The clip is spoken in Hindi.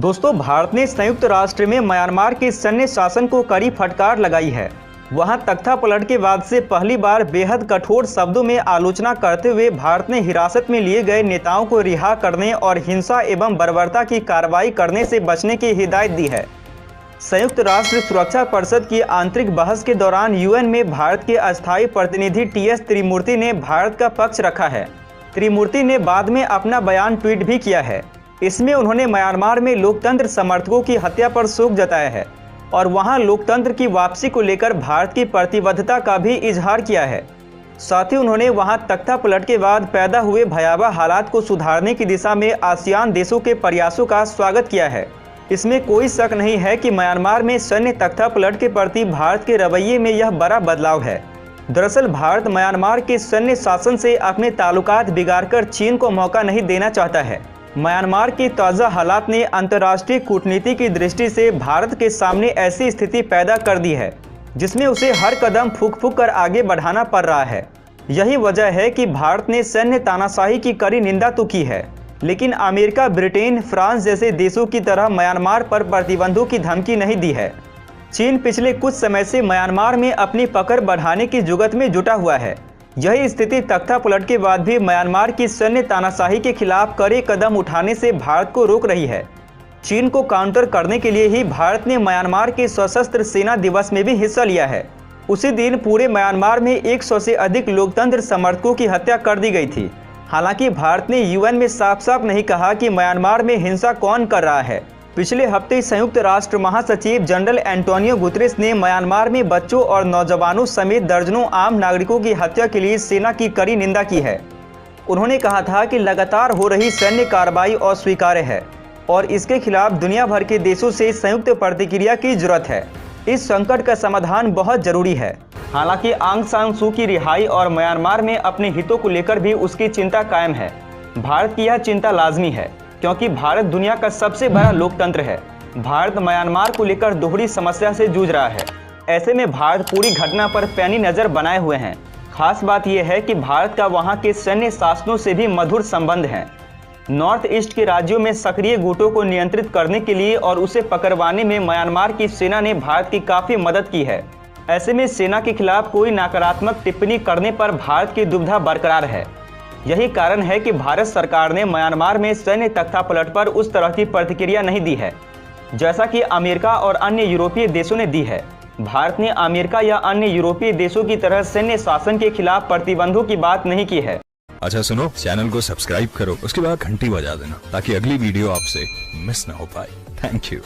दोस्तों, भारत ने संयुक्त राष्ट्र में म्यांमार के सैन्य शासन को कड़ी फटकार लगाई है। वहां तख्ता पलट के बाद से पहली बार बेहद कठोर शब्दों में आलोचना करते हुए भारत ने हिरासत में लिए गए नेताओं को रिहा करने और हिंसा एवं बर्बरता की कार्रवाई करने से बचने की हिदायत दी है। संयुक्त राष्ट्र सुरक्षा परिषद की आंतरिक बहस के दौरान यूएन में भारत के अस्थायी प्रतिनिधि टीएस त्रिमूर्ति ने भारत का पक्ष रखा है। त्रिमूर्ति ने बाद में अपना बयान ट्वीट भी किया है। इसमें उन्होंने म्यांमार में लोकतंत्र समर्थकों की हत्या पर शोक जताया है और वहां लोकतंत्र की वापसी को लेकर भारत की प्रतिबद्धता का भी इजहार किया है। साथ ही उन्होंने वहां तख्ता पलट के बाद पैदा हुए भयावह हालात को सुधारने की दिशा में आसियान देशों के प्रयासों का स्वागत किया है। इसमें कोई शक नहीं है कि म्यांमार में सैन्य तख्ता पलट के प्रति भारत के रवैये में यह बड़ा बदलाव है। दरअसल भारत म्यांमार के सैन्य शासन से अपने ताल्लुकात बिगाड़कर चीन को मौका नहीं देना चाहता है। म्यांमार की ताज़ा हालात ने अंतर्राष्ट्रीय कूटनीति की दृष्टि से भारत के सामने ऐसी स्थिति पैदा कर दी है जिसमें उसे हर कदम फूंक फूंक कर आगे बढ़ाना पड़ रहा है। यही वजह है कि भारत ने सैन्य तानाशाही की कड़ी निंदा तो की है, लेकिन अमेरिका, ब्रिटेन, फ्रांस जैसे देशों की तरह म्यांमार पर प्रतिबंधों की धमकी नहीं दी है। चीन पिछले कुछ समय से म्यांमार में अपनी पकड़ बढ़ाने की जुगत में जुटा हुआ है। यही स्थिति तख्ता पलट के बाद भी म्यांमार की सैन्य तानाशाही के खिलाफ कड़े कदम उठाने से भारत को रोक रही है। चीन को काउंटर करने के लिए ही भारत ने म्यांमार के सशस्त्र सेना दिवस में भी हिस्सा लिया है। उसी दिन पूरे म्यांमार में 100 से अधिक लोकतंत्र समर्थकों की हत्या कर दी गई थी। हालांकि भारत ने यूएन में साफ साफ नहीं कहा कि म्यांमार में हिंसा कौन कर रहा है। पिछले हफ्ते संयुक्त राष्ट्र महासचिव जनरल एंटोनियो गुतेरेस ने म्यांमार में बच्चों और नौजवानों समेत दर्जनों आम नागरिकों की हत्या के लिए सेना की कड़ी निंदा की है। उन्होंने कहा था कि लगातार हो रही सैन्य कार्रवाई अस्वीकार्य है और इसके खिलाफ दुनिया भर के देशों से संयुक्त प्रतिक्रिया की जरूरत है। इस संकट का समाधान बहुत जरूरी है। हालांकि आंग सान सू की रिहाई और म्यांमार में अपने हितों को लेकर भी उसकी चिंता कायम है। भारत की यह चिंता लाजमी है क्योंकि भारत दुनिया का सबसे बड़ा लोकतंत्र है। भारत म्यांमार को लेकर दोहरी समस्या से जूझ रहा है। ऐसे में भारत पूरी घटना पर पैनी नज़र बनाए हुए हैं। खास बात यह है कि भारत का वहां के सैन्य शासनों से भी मधुर संबंध है। नॉर्थ ईस्ट के राज्यों में सक्रिय गुटों को नियंत्रित करने के लिए और उसे पकड़वाने में म्यांमार की सेना ने भारत की काफ़ी मदद की है। ऐसे में सेना के खिलाफ कोई नकारात्मक टिप्पणी करने पर भारत की दुविधा बरकरार है। यही कारण है कि भारत सरकार ने म्यांमार में सैन्य तख्ता पलट पर उस तरह की प्रतिक्रिया नहीं दी है जैसा कि अमेरिका और अन्य यूरोपीय देशों ने दी है। भारत ने अमेरिका या अन्य यूरोपीय देशों की तरह सैन्य शासन के खिलाफ प्रतिबंधों की बात नहीं की है। अच्छा सुनो, चैनल को सब्सक्राइब करो, उसके बाद घंटी बजा देना ताकि अगली वीडियो आपसे मिस ना हो पाए। Thank you.